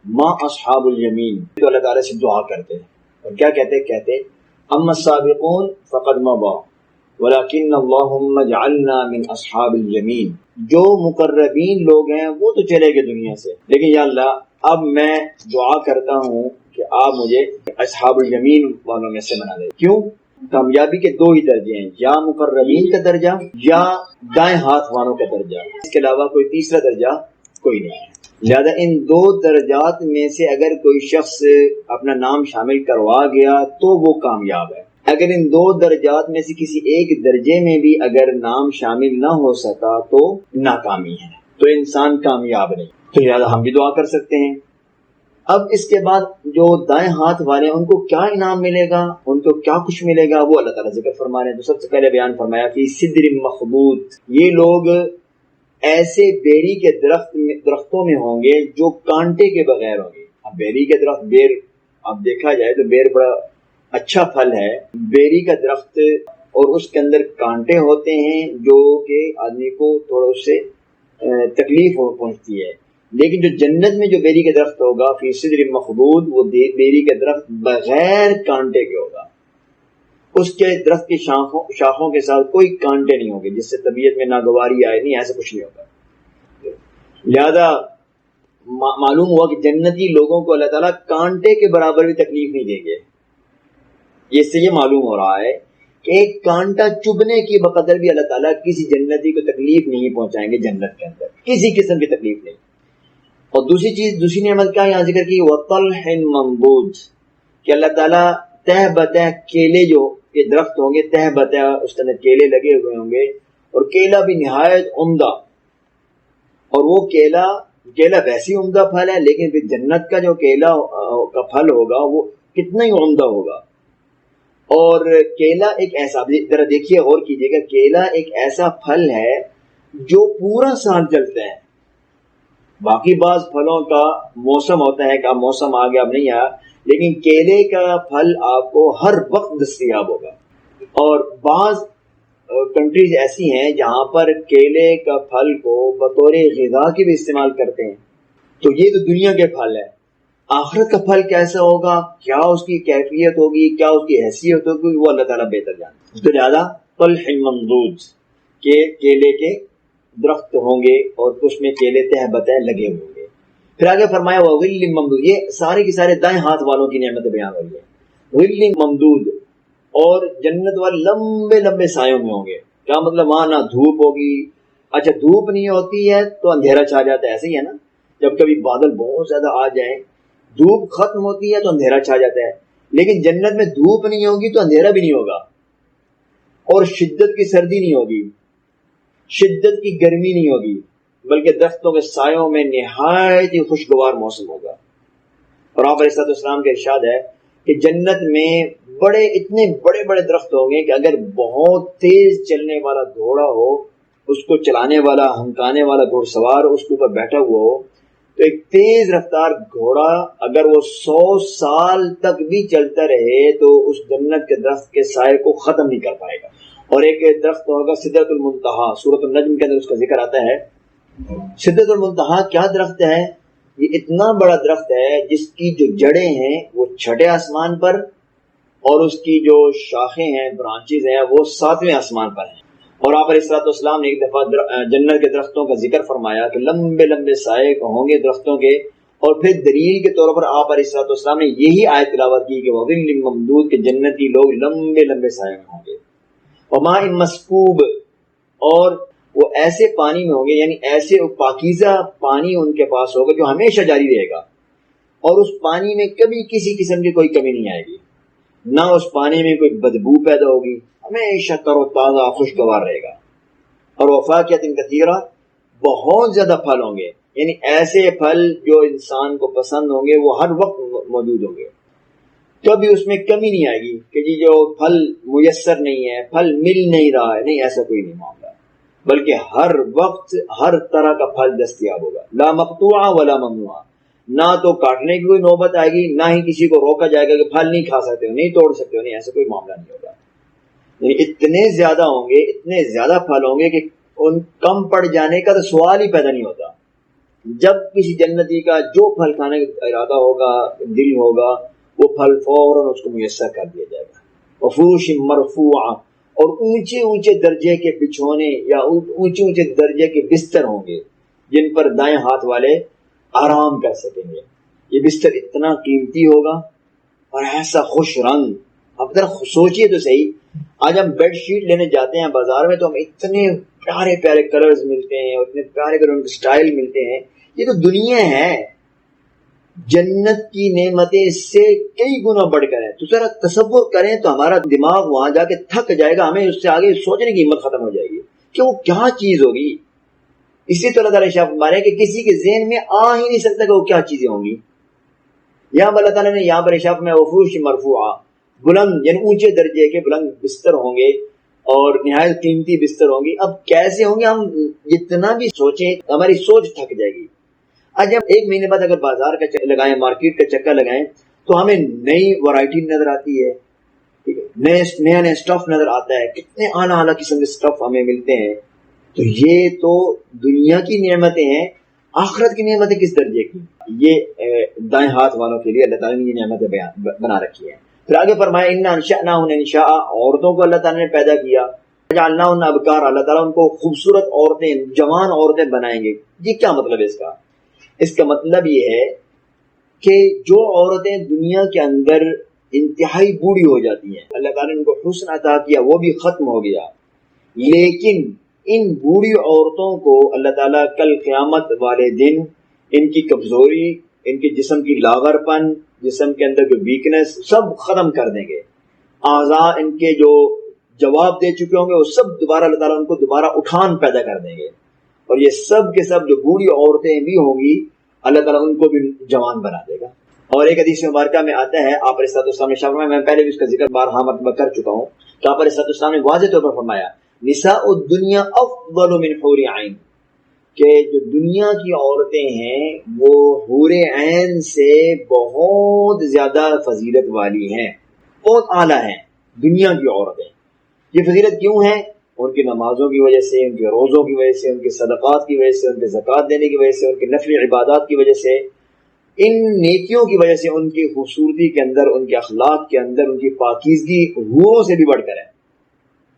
ما اصحاب الیمین، تو اللہ تعالیٰ سے دعا کرتے اور کیا کہتے اما السابقون فقد مضى ولكن اللهم اجعلنا من اصحاب الیمین، جو مقربین لوگ ہیں وہ تو چلے گئے دنیا سے، لیکن یا اللہ اب میں دعا کرتا ہوں کہ آپ مجھے اصحاب الیمین والوں میں سے بنا دیں۔ کیوں؟ کامیابی کے دو ہی درجے ہیں، یا مقربین کا درجہ یا دائیں ہاتھ والوں کا درجہ، اس کے علاوہ کوئی تیسرا درجہ کوئی نہیں ہے۔ لہذا ان دو درجات میں سے اگر کوئی شخص اپنا نام شامل کروا گیا تو وہ کامیاب ہے، اگر ان دو درجات میں سے کسی ایک درجے میں بھی اگر نام شامل نہ ہو سکا تو ناکامی ہے، تو انسان کامیاب نہیں۔ تو لہذا ہم بھی دعا کر سکتے ہیں۔ اب اس کے بعد جو دائیں ہاتھ والے ان کو کیا انعام ملے گا، ان کو کیا کچھ ملے گا، وہ اللہ تعالیٰ ذکر فرما رہے ہیں۔ تو سب سے پہلے بیان فرمایا کہ سدر مخبود، یہ لوگ ایسے بیری کے درختوں میں ہوں گے جو کانٹے کے بغیر ہوں گے۔ اب بیری کے درخت، بیر اب دیکھا جائے تو بیر بڑا اچھا پھل ہے، بیری کا درخت، اور اس کے اندر کانٹے ہوتے ہیں جو کہ آدمی کو تھوڑا اس سے تکلیف پہنچتی ہے، لیکن جو جنت میں جو بیری کا درخت ہوگا فی صدر مخبود، وہ بیری کا درخت بغیر کانٹے کے ہوگا، اس کے درخت کی شاخوں کے ساتھ کوئی کانٹے نہیں ہوں گے جس سے طبیعت میں ناگواری آئے، نہیں، ایسا کچھ نہیں ہوگا۔ لہذا معلوم ہوا کہ جنتی لوگوں کو اللہ تعالیٰ کانٹے کے برابر بھی تکلیف نہیں دیں گے۔ اس سے یہ معلوم ہو رہا ہے کہ ایک کانٹا چبھنے کی بقدر بھی اللہ تعالیٰ کسی جنتی کو تکلیف نہیں پہنچائیں گے، جنت کے اندر کسی قسم کی تکلیف نہیں۔ اور دوسری نعمت کیا یہاں ذکر کی، وطلح منضود، کہ اللہ تعالیٰ تہ بتہ کیلے، جو یہ درخت ہوں گے تہ بتہ اس کے اندر کیلے لگے ہوئے ہوں گے، اور کیلا بھی نہایت عمدہ، اور وہ کیلا ویسی عمدہ پھل ہے، لیکن پھر جنت کا جو کیلا کا پھل ہوگا وہ کتنا ہی عمدہ ہوگا۔ اور کیلا ایک ایسا، ذرا دیکھیے غور کیجیے گا، کیلا ایک ایسا پھل ہے جو پورا سال چلتا ہے۔ باقی بعض پھلوں کا موسم ہوتا ہے کہ اب موسم آ گیا اب نہیں آیا، لیکن کیلے کا پھل آپ کو ہر وقت دستیاب ہوگا۔ اور بعض کنٹریز ایسی ہیں جہاں پر کیلے کا پھل کو بطور غذا کے بھی استعمال کرتے ہیں۔ تو یہ تو دنیا کے پھل ہے، آخرت کا پھل کیسا ہوگا، کیا اس کی کیفیت ہوگی، کیا اس کی حیثیت ہوگی، وہ اللہ تعالیٰ بہتر جانتا ہے۔ تو لہٰذا طلح ممدود، کہ کیلے کے درخت ہوں گے اور اس میں کیلے تہ بتہ لگے ہوں گے۔ پھر آگے فرمایا وظل ممدود، یہ سارے کی سارے دائیں ہاتھ والوں کی نعمت بیان ہوئی ہے۔ ظل ممدود، اور جنت والے لمبے لمبے سایوں میں ہوں گے۔ کیا مطلب؟ وہاں نہ دھوپ ہوگی، اچھا دھوپ نہیں ہوتی ہے تو اندھیرا چھا جاتا ہے، ایسے ہی ہے نا، جب کبھی بادل بہت زیادہ آ جائیں، دھوپ ختم ہوتی ہے تو اندھیرا چھا جاتا ہے، لیکن جنت میں دھوپ نہیں ہوگی تو اندھیرا بھی نہیں ہوگا، اور شدت کی سردی نہیں ہوگی، شدت کی گرمی نہیں ہوگی، بلکہ درختوں کے سایوں میں نہایت ہی خوشگوار موسم ہوگا۔ اور آپ علیہ السلام کا ارشاد ہے کہ جنت میں اتنے بڑے بڑے درخت ہوں گے کہ اگر بہت تیز چلنے والا گھوڑا ہو، اس کو چلانے والا، ہمکانے والا گھوڑ سوار اس کے اوپر بیٹھا ہوا ہو، تو ایک تیز رفتار گھوڑا اگر وہ 100 سال تک بھی چلتا رہے تو اس جنت کے درخت کے سائے کو ختم نہیں کر پائے گا۔ اور ایک درخت ہوگا سدرۃ المنتہا، سورۃ النجم کے اندر اس کا ذکر آتا ہے۔ سدرۃ المنتہا کیا درخت ہے؟ یہ اتنا بڑا درخت ہے جس کی جو جڑیں ہیں وہ 6 آسمان پر، اور اس کی جو شاخیں ہیں، برانچز ہیں، وہ 7ویں آسمان پر ہیں۔ اور آپ علیہ السلام نے ایک دفعہ جنت کے درختوں کا ذکر فرمایا کہ لمبے لمبے سائے ہوں گے درختوں کے، اور پھر دلیل کے طور پر آپ علیہ السلام نے یہی آیت تلاوت کی کہ وظل ممدود، کے جنتی لوگ لمبے لمبے سائے میں ہوں گے۔ وماء مسکوب، اور وہ ایسے پانی میں ہوں گے، یعنی ایسے پاکیزہ پانی ان کے پاس ہوگا جو ہمیشہ جاری رہے گا، اور اس پانی میں کبھی کسی قسم کی کوئی کمی نہیں آئے گی، نہ اس پانی میں کوئی بدبو پیدا ہوگی، ہمیشہ تر و تازہ خوشگوار رہے گا۔ اور وفاقیت کثیرہ، بہت زیادہ پھل ہوں گے، یعنی ایسے پھل جو انسان کو پسند ہوں گے وہ ہر وقت موجود ہوں گے، کبھی اس میں کمی نہیں آئے گی کہ جی جو پھل میسر نہیں ہے، پھل مل نہیں رہا ہے، نہیں، ایسا کوئی نہیں معاملہ، بلکہ ہر وقت ہر طرح کا پھل دستیاب ہوگا، لا مقطوعہ ولا ممنوعہ، نہ تو کاٹنے کی کوئی نوبت آئے گی، نہ ہی کسی کو روکا جائے گا کہ پھل نہیں کھا سکتے ہو، نہیں توڑ سکتے ہو، نہیں، ایسا کوئی معاملہ نہیں ہوگا۔ یعنی اتنے زیادہ ہوں گے، اتنے زیادہ پھل ہوں گے کہ ان کم پڑ جانے کا تو سوال ہی پیدا نہیں ہوتا۔ جب کسی جنتی کا جو پھل کھانے کا ارادہ ہوگا، دل ہوگا، وہ پھل فوراً اس کو میسر کر دیا جائے گا۔ وفروش مرفوعہ، اور اونچے اونچے درجے کے بچھونے یا اونچے اونچے درجے کے بستر ہوں گے جن پر دائیں ہاتھ والے آرام کر سکیں گے۔ یہ بستر اتنا قیمتی ہوگا اور ایسا خوش رنگ، اب ذرا سوچئے تو صحیح، آج ہم بیڈ شیٹ لینے جاتے ہیں بازار میں تو ہم اتنے پیارے پیارے کلرز ملتے ہیں، اتنے پیارے پیارے ان کے سٹائل ملتے ہیں، یہ تو دنیا ہے، جنت کی نعمتیں اس سے کئی گنا بڑھ کر ہیں۔ تو ذرا تصور کریں تو ہمارا دماغ وہاں جا کے تھک جائے گا، ہمیں اس سے آگے سوچنے کی ہمت ختم ہو جائے گی کہ وہ کیا چیز ہوگی۔ اسی طرح اللہ تعالیٰ فرمایا کہ کسی کے ذہن میں آ ہی نہیں سکتا کہ وہ کیا چیزیں ہوں گی۔ یہاں پر اللہ تعالیٰ نے یہاں پر ارشاد میں وفروش مرفوعہ، بلند یعنی اونچے درجے کے بلند بستر ہوں گے اور نہایت قیمتی بستر ہوں گے۔ اب کیسے ہوں گے، ہم جتنا بھی سوچیں ہماری سوچ تھک جائے گی۔ آج ہم ایک مہینے بعد اگر بازار کا چکر لگائیں، مارکیٹ کا چکر لگائیں، تو ہمیں نئی ورائٹی نظر آتی ہے، نیا نیا اسٹف نظر آتا ہے، کتنے اعلیٰ اعلیٰ قسم کے اسٹف ہمیں ملتے ہیں۔ تو یہ تو دنیا کی نعمتیں ہیں، آخرت کی نعمتیں کس درجے کی؟ یہ دائیں ہاتھ والوں کے لیے اللہ تعالیٰ نے یہ نعمتیں بنا رکھی ہیں۔ پھر آگے فرمایا انا انشأناہن انشاء، عورتوں کو اللہ تعالیٰ نے پیدا کیا، جعلناہن ابکارا، اللہ تعالیٰ ان کو خوبصورت عورتیں، جوان عورتیں بنائیں گے۔ یہ کیا مطلب ہے اس کا؟ اس کا مطلب یہ ہے کہ جو عورتیں دنیا کے اندر انتہائی بوڑھی ہو جاتی ہیں، اللہ تعالیٰ نے ان کو حسن عطا کیا، وہ بھی ختم ہو گیا، لیکن ان بوڑھی عورتوں کو اللہ تعالیٰ کل قیامت والے دن ان کی کمزوری، ان کے جسم کی لاغر پن، جسم کے اندر جو ویکنس، سب ختم کر دیں گے۔ اعضاء ان کے جو جواب دے چکے ہوں گے وہ سب دوبارہ اللہ تعالیٰ ان کو دوبارہ اٹھان پیدا کر دیں گے، اور یہ سب کے سب جو بوڑھی عورتیں بھی ہوں گی اللہ تعالیٰ ان کو بھی جوان بنا دے گا۔ اور ایک حدیث مبارکہ میں آتا ہے، آپ علیہ السلام نے فرمایا، میں پہلے بھی اس کا ذکر بارہا مرتبہ کر چکا ہوں، تو آپ علیہ السلام نے واضح طور پر فرمایا نساء الدنیا افضل من حور عین، کہ جو دنیا کی عورتیں ہیں وہ حور عین سے بہت زیادہ فضیلت والی ہیں، بہت اعلیٰ ہیں دنیا کی عورتیں۔ یہ فضیلت کیوں ہے؟ ان کی نمازوں کی وجہ سے، ان کے روزوں کی وجہ سے، ان کے صدقات کی وجہ سے، ان کے زکوٰۃ دینے کی وجہ سے، ان کے نفلی عبادات کی وجہ سے، ان نیکیوں کی وجہ سے، ان کی خوبصورتی کے اندر، ان کے اخلاق کے اندر، ان کی پاکیزگی حوروں سے بھی بڑھ کر ہے۔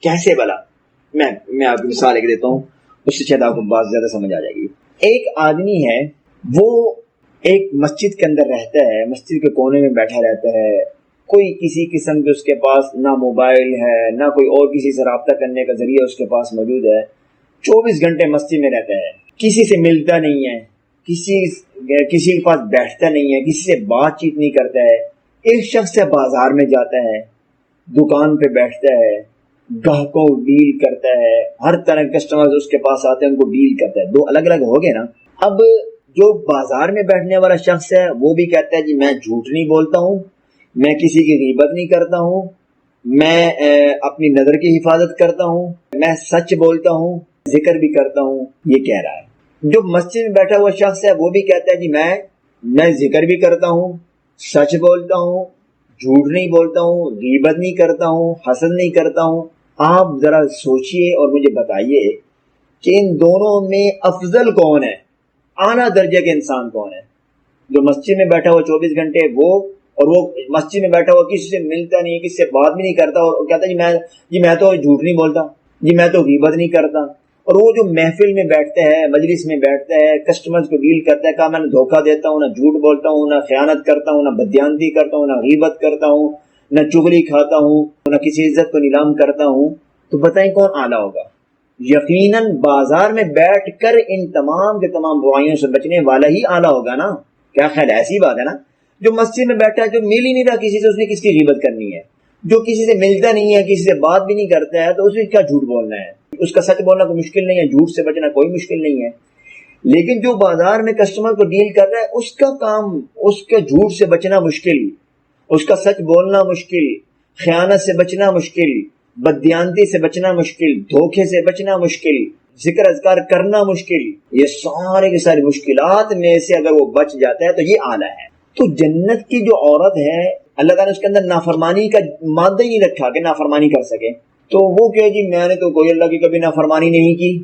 کیسے بلا؟ میں آپ کو مثال ایک دیتا ہوں، اس سے شاید آپ کو بات زیادہ سمجھ آ جائے گی۔ ایک آدمی ہے، وہ ایک مسجد کے اندر رہتا ہے، مسجد کے کونے میں بیٹھا رہتا ہے، کوئی کسی قسم کے اس کے پاس نہ موبائل ہے، نہ کوئی اور کسی سے رابطہ کرنے کا ذریعہ اس کے پاس موجود ہے، 24 گھنٹے مسجد میں رہتا ہے، کسی سے ملتا نہیں ہے، کسی کے پاس بیٹھتا نہیں ہے، کسی سے بات چیت نہیں کرتا ہے۔ ایک شخص سے بازار میں جاتا ہے، دکان پہ بیٹھتا ہے، گاہکوں ڈیل کرتا ہے، ہر طرح کے کسٹمر اس کے پاس آتے ہیں، ان کو ڈیل کرتا ہے۔ دو الگ الگ ہو گئے نا۔ اب جو بازار میں بیٹھنے والا شخص ہے وہ بھی کہتا ہے جی میں جھوٹ نہیں بولتا ہوں، میں کسی کی غیبت نہیں کرتا ہوں، میں اپنی نظر کی حفاظت کرتا ہوں، میں سچ بولتا ہوں، ذکر بھی کرتا ہوں، یہ کہہ رہا ہے۔ جو مسجد میں بیٹھا ہوا شخص ہے وہ بھی کہتا ہے جی میں ذکر بھی کرتا ہوں، سچ بولتا ہوں، جھوٹ نہیں بولتا ہوں، غیبت نہیں کرتا ہوں، حسد نہیں کرتا ہوں۔ آپ ذرا سوچئے اور مجھے بتائیے کہ ان دونوں میں افضل کون ہے، اعلیٰ درجے کے انسان کون ہے؟ جو مسجد میں بیٹھا ہوا 24 گھنٹے وہ، اور وہ مسجد میں بیٹھا ہوا کسی سے ملتا نہیں، کسی سے بات بھی نہیں کرتا، اور کہتا ہے جی میں تو جھوٹ نہیں بولتا، جی میں تو غیبت نہیں کرتا۔ اور وہ جو محفل میں بیٹھتا ہے، مجلس میں بیٹھتا ہے، کسٹمرز کو ڈیل کرتا ہے، کہا میں نہ دھوکہ دیتا ہوں، نہ جھوٹ بولتا ہوں، نہ خیانت کرتا ہوں، نہ بددیانتی کرتا ہوں، نہ غیبت کرتا ہوں، نہ چغلی کھاتا ہوں، نہ کسی عزت کو نیلام کرتا ہوں، تو بتائیں کون اعلیٰ ہوگا؟ یقیناً بازار میں بیٹھ کر ان تمام کے تمام برائیوں سے بچنے والا ہی اعلیٰ ہوگا نا. کیا خیال ہے؟ ایسی بات ہے نا. جو مسجد میں بیٹھا ہے، جو مل ہی نہیں رہا کسی سے، اس نے کس کی غیبت کرنی ہے؟ جو کسی سے ملتا نہیں ہے، کسی سے بات بھی نہیں کرتا ہے، تو اس نے کیا جھوٹ بولنا ہے؟ اس کا سچ بولنا کوئی مشکل نہیں ہے، جھوٹ سے بچنا کوئی مشکل نہیں ہے. لیکن جو بازار میں کسٹمر کو ڈیل کر رہا ہے، اس کا کام، اس کے جھوٹ سے بچنا مشکل، اس کا سچ بولنا مشکل، خیانت سے بچنا مشکل، بددیانتی سے بچنا مشکل، دھوکے سے بچنا مشکل، ذکر اذکار کرنا مشکل. یہ سارے کی ساری مشکلات میں سے اگر وہ بچ جاتا ہے تو یہ اعلیٰ ہے. تو جنت کی جو عورت ہے، اللہ تعالیٰ نے اس کے اندر نافرمانی کا مادہ ہی نہیں رکھا کہ نافرمانی کر سکے. تو وہ کہ جی میں نے تو کوئی اللہ کی کبھی نافرمانی نہیں کی،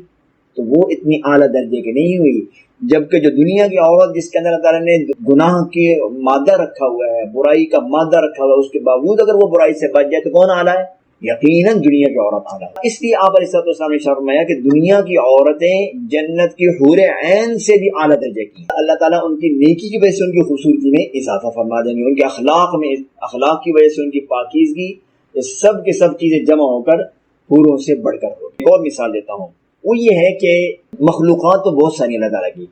تو وہ اتنی اعلیٰ درجے کی نہیں ہوئی. جبکہ جو دنیا کی عورت جس کے اندر اللہ تعالیٰ نے گناہ کی مادہ رکھا ہوا ہے، برائی کا مادہ رکھا ہوا ہے، اس کے باوجود اگر وہ برائی سے بچ جائے تو کون اعلیٰ ہے؟ یقیناً دنیا کی عورت اعلیٰ. اس لیے آپ علیہ السلام نے فرمایا کہ دنیا کی عورتیں جنت کی حور عین سے بھی اعلیٰ درجے کی. اللہ تعالیٰ ان کی نیکی کی وجہ سے ان کی خوبصورتی میں اضافہ فرما دیں گے، ان کے اخلاق کی وجہ سے ان کی پاکیزگی، یہ سب کے سب چیزیں جمع ہو کر حوروں سے بڑھ کر ہو. ایک اور مثال دیتا ہوں، وہ یہ ہے کہ مخلوقات تو بہت ساری اللہ تعالیٰ کی،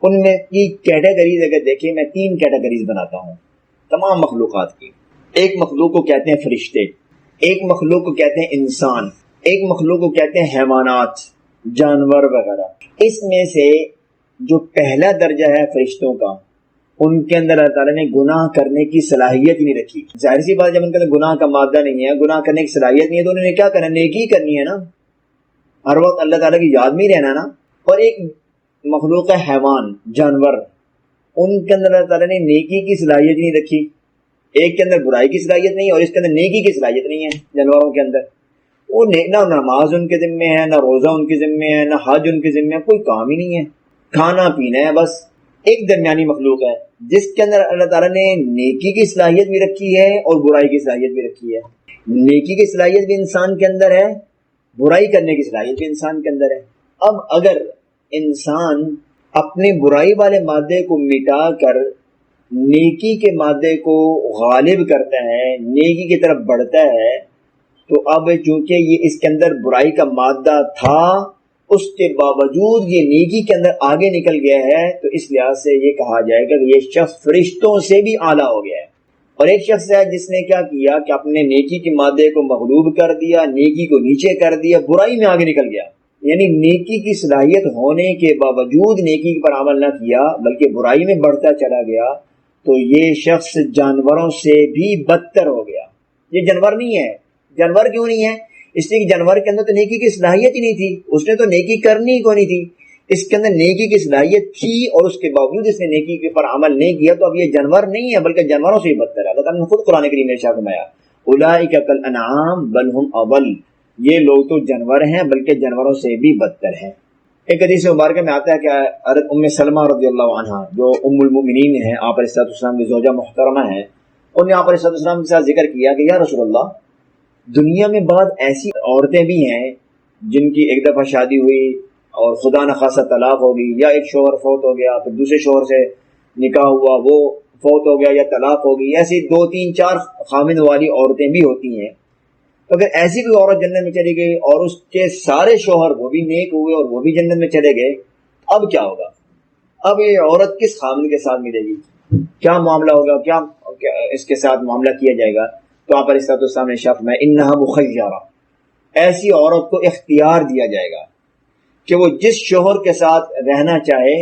ان میں کی کیٹیگریز اگر دیکھیں، میں 3 کیٹیگریز بناتا ہوں تمام مخلوقات کی. ایک مخلوق کو کہتے ہیں فرشتے، ایک مخلوق کو کہتے ہیں انسان، ایک مخلوق کو کہتے ہیں حیوانات، جانور وغیرہ. اس میں سے جو پہلا درجہ ہے فرشتوں کا، ان کے اندر اللہ تعالیٰ نے گناہ کرنے کی صلاحیت نہیں رکھی. ظاہر سی بات، جب ان کے اندر گناہ کا مادہ نہیں ہے، گناہ کرنے کی صلاحیت نہیں ہے، تو انہوں نے کیا کرنا؟ نیکی کرنی ہے نا، ہر وقت اللہ تعالیٰ کی یاد میں ہی رہنا نا. اور ایک مخلوق ہے حیوان، جانور، ان کے اندر اللہ تعالیٰ نے نیکی کی صلاحیت نہیں رکھی. ایک کے اندر برائی کی صلاحیت نہیں اور اس کے اندر نیکی کی صلاحیت نہیں ہے. جانوروں کے اندر وہ نہ نماز ان کے ذمے ہے، نہ روزہ ان کے ذمے ہے، نہ حج ان کے ذمے ہے، کوئی کام ہی نہیں ہے، کھانا پینا ہے بس. ایک درمیانی مخلوق ہے جس کے اندر اللہ تعالیٰ نے نیکی کی صلاحیت بھی رکھی ہے اور برائی کی صلاحیت بھی رکھی ہے. نیکی کی صلاحیت بھی انسان کے اندر ہے، برائی کرنے کی صلاحیت بھی انسان کے اندر ہے. اب اگر انسان اپنے برائی والے مادے کو مٹا کر نیکی کے مادے کو غالب کرتا ہے، نیکی کی طرف بڑھتا ہے، تو اب چونکہ یہ اس کے اندر برائی کا مادہ تھا، اس کے باوجود یہ نیکی کے اندر آگے نکل گیا ہے، تو اس لحاظ سے یہ کہا جائے گا کہ یہ شخص فرشتوں سے بھی اعلیٰ ہو گیا ہے. اور ایک شخص ہے جس نے کیا کیا کہ اپنے نیکی کے مادے کو مغلوب کر دیا، نیکی کو نیچے کر دیا، برائی میں آگے نکل گیا. یعنی نیکی کی صلاحیت ہونے کے باوجود نیکی پر عمل نہ کیا بلکہ برائی میں بڑھتا چلا گیا، تو یہ شخص جانوروں سے بھی بدتر ہو گیا. یہ جانور نہیں ہے. جانور کیوں نہیں ہے؟ اس لیے کہ جانور کے اندر تو نیکی کی صلاحیت ہی نہیں تھی، اس نے تو نیکی کرنی ہی کو نہیں تھی. اس کے اندر نیکی کی صلاحیت تھی اور اس کے باوجود اس نے نیکی کے پر عمل نہیں کیا، تو اب یہ جانور نہیں ہے بلکہ جانوروں سے ہی بدتر ہے. اللہ تعالیٰ نے خود قرآن کریم میں ارشاد فرمایا اولئک کالانعام بل هم اضل، یہ لوگ تو جانور ہیں بلکہ جانوروں سے بھی بدتر ہیں. ایک حدیث مبارکہ میں آتا ہے کہ حضرت ام سلمہ رضی اللہ عنہا جو ام المؤمنین ہیں، آپ علیہ السلام کی زوجہ محترمہ ہیں، انہوں نے آپ علیہ السلام کے ساتھ ذکر کیا کہ یا رسول اللہ، دنیا میں بعض ایسی عورتیں بھی ہیں جن کی ایک دفعہ شادی ہوئی اور خدا نخواستہ طلاق ہوگی، یا ایک شوہر فوت ہو گیا، پھر دوسرے شوہر سے نکاح ہوا، وہ فوت ہو گیا یا طلاق ہوگی، ایسی 2 3 4 خامند والی عورتیں بھی ہوتی ہیں. تو اگر ایسی کوئی عورت جنت میں چلی گئی اور اس کے سارے شوہر وہ بھی نیک ہوئے اور وہ بھی جنت میں چلے گئے، اب کیا ہوگا؟ اب یہ عورت کس خامند کے ساتھ ملے گی؟ کیا معاملہ ہوگا؟ کیا اس کے ساتھ معاملہ کیا جائے گا؟ تو آپ علیہ السلام نے شرط میں انہا مخیرہ، ایسی عورت کو اختیار دیا جائے گا کہ وہ جس شوہر کے ساتھ رہنا چاہے،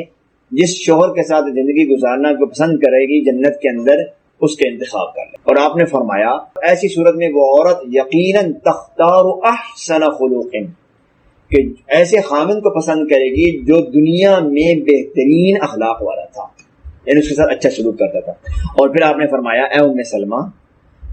جس شوہر کے ساتھ زندگی گزارنا کو پسند کرے گی جنت کے اندر، اس کے انتخاب کر لے. اور آپ نے فرمایا ایسی صورت میں وہ عورت یقیناً تختار احسن خلق، کہ ایسے خامن کو پسند کرے گی جو دنیا میں بہترین اخلاق والا تھا، یعنی اس کے ساتھ اچھا سلوک کرتا تھا. اور پھر آپ نے فرمایا اے ام سلمہ،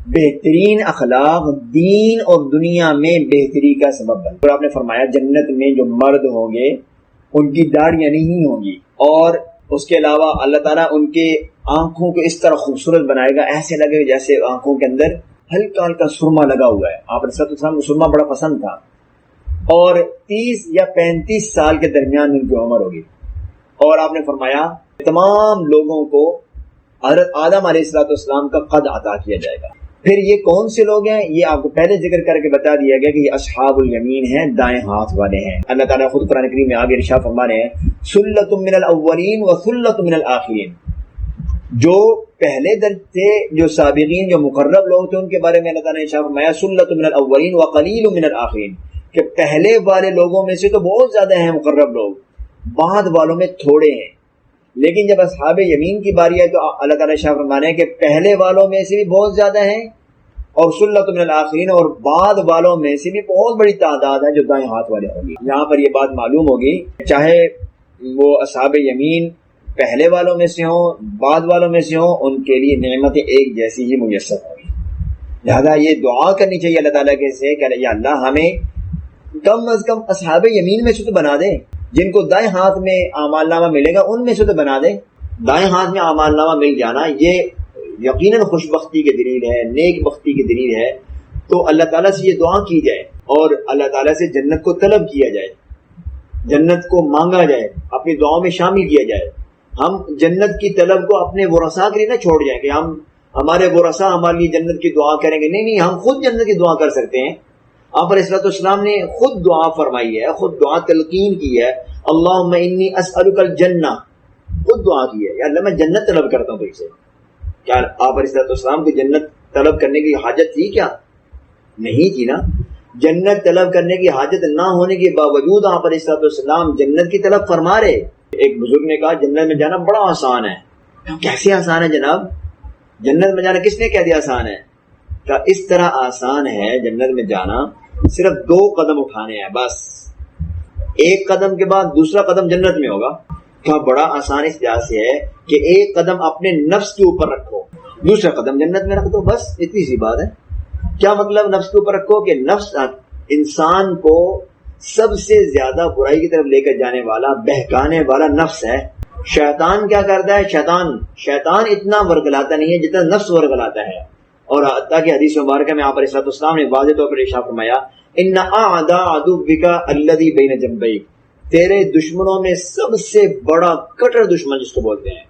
بہترین اخلاق دین اور دنیا میں بہتری کا سبب بن. اور آپ نے فرمایا جنت میں جو مرد ہوں گے ان کی داڑیاں نہیں ہوں گی، اور اس کے علاوہ اللہ تعالیٰ ان کے آنکھوں کو اس طرح خوبصورت بنائے گا، ایسے لگے جیسے آنکھوں کے اندر ہلکا ہلکا سرما لگا ہوا ہے. آپ علیہ السلام کو سرما بڑا پسند تھا. اور 30 یا 35 سال کے درمیان ان کی عمر ہوگی. اور آپ نے فرمایا تمام لوگوں کو حضرت آدم علیہ السلام کا قد عطا کیا جائے گا. پھر یہ کون سے لوگ ہیں؟ یہ آپ کو پہلے ذکر کر کے بتا دیا گیا کہ یہ اصحاب الیمین ہیں، دائیں ہاتھ والے ہیں۔ اللہ تعالیٰ خود قرآن کریم میں آگے ارشاد فرما رہے ہیں سلۃ من الاولین و سلۃ من الآخرین، جو پہلے درج تھے، جو سابقین، جو مقرب لوگ تھے، ان کے بارے میں اللہ تعالیٰ نے ارشاد فرمایا سلۃ من الاولین و قلیل من الآخرین، کہ پہلے والے لوگوں میں سے تو بہت زیادہ ہیں مقرب لوگ، بعد والوں میں تھوڑے ہیں۔ لیکن جب اصحاب یمین کی باری ہے تو اللہ تعالیٰ ارشاد فرما رہے ہیں کہ پہلے والوں میں سے بھی بہت زیادہ ہیں، اور سلۃ من الآخرین، اور بعد والوں میں سے بھی بہت بڑی تعداد ہے جو دائیں ہاتھ والے ہوں گی۔ یہاں پر یہ بات معلوم ہوگی، چاہے وہ اصحاب یمین پہلے والوں میں سے ہوں، بعد والوں میں سے ہوں، ان کے لیے نعمتیں ایک جیسی ہی میسر ہوگی۔ لہذا یہ دعا کرنی چاہیے اللہ تعالیٰ کے سے کہ یا اللہ ہمیں کم از کم اصحاب یمین میں سے تو بنا دے، جن کو دائیں ہاتھ میں اعمال نامہ ملے گا ان میں سے تو بنا دے۔ دائیں ہاتھ میں اعمال نامہ مل جانا یہ یقیناً خوش بختی کی دلیل ہے، نیک بختی کی دلیل ہے۔ تو اللہ تعالیٰ سے یہ دعا کی جائے اور اللہ تعالیٰ سے جنت کو طلب کیا جائے، جنت کو مانگا جائے، اپنی دعاؤں میں شامل کیا جائے۔ ہم جنت کی طلب کو اپنے ورثاء کے لیے نہ چھوڑ جائیں کہ ہمارے ورثاء ہمارے لیے جنت کی دعا کریں گے، نہیں، ہم خود جنت کی دعا کر سکتے ہیں۔ آپ علیہ الصلوۃ والسلام نے خود دعا فرمائی ہے، خود دعا تلقین کی ہے، اللہم انی اسألک الجنہ، خود دعا کی ہے، یا اللہ میں جنت طلب کرتا ہوں تجھ سے۔ کیا آپ علیہ الصلوۃ والسلام کو جنت طلب کرنے کی حاجت تھی کیا؟ نہیں تھی نا۔ جنت طلب کرنے کی حاجت نہ ہونے کے باوجود آپ علیہ الصلوۃ والسلام جنت کی طلب فرما رہے۔ ایک بزرگ نے کہا جنت میں جانا بڑا آسان ہے۔ کیسے آسان ہے جناب؟ جنت میں جانا کس نے کہہ دیا آسان ہے؟ کہا اس طرح آسان ہے جنت میں جانا، صرف 2 قدم اٹھانے ہیں بس، ایک قدم کے بعد دوسرا قدم جنت میں ہوگا۔ کہا بڑا آسان اس لحاظ سے ہے کہ ایک قدم اپنے نفس کے اوپر رکھو، دوسرا قدم جنت میں رکھ دو، بس اتنی سی بات ہے۔ کیا مطلب نفس کے اوپر رکھو؟ کہ نفس انسان کو سب سے زیادہ برائی کی طرف لے کر جانے والا، بہکانے والا نفس ہے۔ شیطان کیا کرتا ہے؟ شیطان اتنا ورگلاتا نہیں ہے جتنا نفس ورگلاتا ہے۔ اور تاکہ حدیث مبارکہ میں آپ علیہ السلام نے واضح طور پر ارشاد فرمایا ان اعداء عدوک الذی بین جنبیک، تیرے دشمنوں میں سب سے بڑا کٹر دشمن جس کو بولتے ہیں،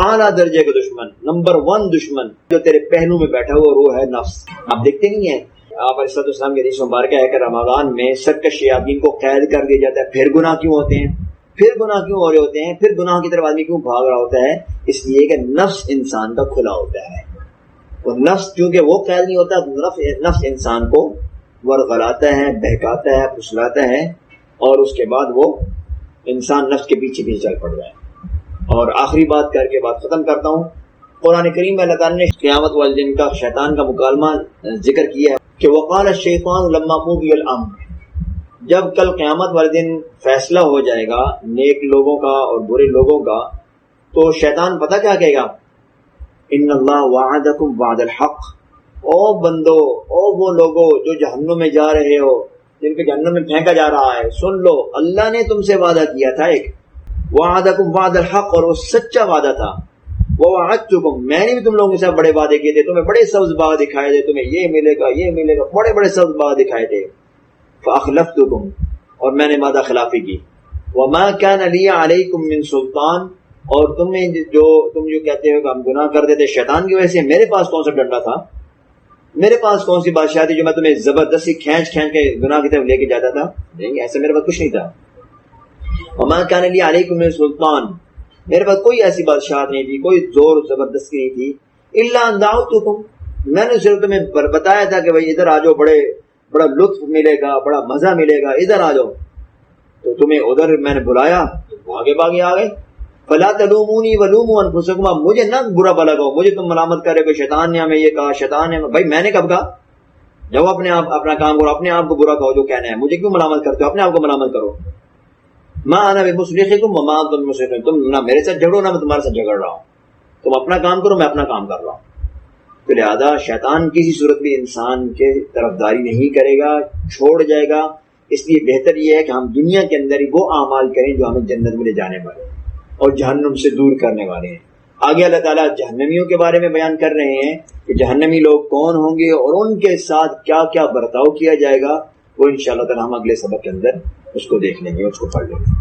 اعلیٰ درجے کا دشمن، نمبر 1 دشمن جو تیرے پہلو میں بیٹھا ہوا وہ ہے نفس۔ آپ دیکھتے نہیں ہیں آپ علیہ السلام کی حدیث مبارکہ ہے کہ رمضان میں سرکش شیاطین کو قید کر دیا جاتا ہے۔ پھر گناہ کیوں ہوتے ہیں؟ پھر گناہ کیوں ہو رہے ہوتے ہیں؟ پھر گناہ کی طرف آدمی کیوں بھاگ رہا ہوتا ہے؟ اس لیے کہ نفس انسان کا کھلا ہوتا ہے، اور نفس چونکہ وہ قید نہیں ہوتا، نفس انسان کو ورغلاتا ہے، بہکاتا ہے، پھسلاتا ہے، اور اس کے بعد وہ انسان نفس کے پیچھے پیچھے چل پڑتا ہے۔ اور آخری بات کر کے بات ختم کرتا ہوں، قرآن کریم میں اللہ تعالیٰ نے قیامت والے دن کا شیطان کا مکالمہ ذکر کیا ہے کہ وقال الشیطان لما قضی الامر، جب کل قیامت والے دن فیصلہ ہو جائے گا نیک لوگوں کا اور برے لوگوں کا، تو شیطان پتہ کیا کہے گا؟ ان اللہ وعدکم وعد الحق، او بندو، او وہ لوگوں جو جہنم میں جا رہے ہو، جن کو جہنم میں پھینکا جا رہا ہے، سن لو اللہ نے تم سے وعدہ کیا تھا، ایک وعدکم وعد الحق، اور وہ سچا وعدہ تھا، ووعدتکم، میں نے بھی تم لوگوں کے ساتھ بڑے وعدے کیے تھے، تمہیں بڑے سبز باغ دکھائے تھے، تمہیں یہ ملے گا یہ ملے گا، بڑے بڑے سبز باغ دکھائے تھے، فاخلفتکم، اور میں نے وعدہ خلافی کی، وما کان لی علیکم من سلطان، اور تم جو کہتے ہو کہ ہم گناہ کرتے تھے شیطان کی وجہ سے، میرے پاس کون سا ڈنڈا تھا؟ میرے پاس کون سی بادشاہ تھی جو میں تمہیں زبردستی کھینچ کے گناہ کی طرف لے کے جاتا تھا؟ نہیں، ایسا میرے پاس کچھ نہیں تھا۔ وما کان لی علیکم من سلطان، میرے پاس کوئی ایسی بادشاہت نہیں تھی، کوئی زور زبردستی نہیں تھی، الا ان دعوتکم، میں نے صرف تمہیں بتایا تھا کہ بھائی ادھر آ جاؤ، بڑا لطف ملے گا، بڑا مزہ ملے گا، ادھر آ جاؤ، تو تمہیں ادھر میں نے بلایا تو آگے آ گئے۔ فلا تلومونی ولوموا انفسکم، مجھے نہ برا بھلا کہو، مجھے تم ملامت کر رہے ہو کہ شیطان نے ہمیں یہ کہا، شیطان نے، بھائی میں نے کب کہا؟ جب اپنا کام کرو، اپنے آپ کو برا کہو جو کہنا ہے، مجھے کیوں ملامت کرتے ہو؟ اپنے آپ کو ملامت کرو۔ ما انا بمصرخکم وما انتم بمصرخی، تم نہ میرے ساتھ جھگڑو نہ میں تمہارے ساتھ جھگڑ رہا ہوں، تم اپنا کام کرو میں اپنا کام کر رہا ہوں۔ تو لہذا شیطان کسی صورت بھی انسان کے طرفداری نہیں کرے گا، چھوڑ جائے گا۔ اس لیے بہتر یہ ہے کہ ہم دنیا کے اندر ہی وہ اعمال کریں جو ہمیں جنت میں لے جانے والے ہیں اور جہنم سے دور کرنے والے ہیں۔ آگے اللہ تعالیٰ جہنمیوں کے بارے میں بیان کر رہے ہیں کہ جہنمی لوگ کون ہوں گے اور ان کے ساتھ کیا کیا برتاؤ کیا جائے گا، وہ انشاءاللہ تعالیٰ ہم اگلے سبق کے اندر اس کو دیکھ لیں گے، اس کو پڑھ لیں گے۔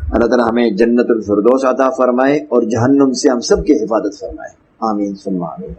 اللہ تعالیٰ ہمیں جنت الفردوس عطا فرمائے اور جہنم سے ہم سب کی حفاظت فرمائے، آمین ثم آمین۔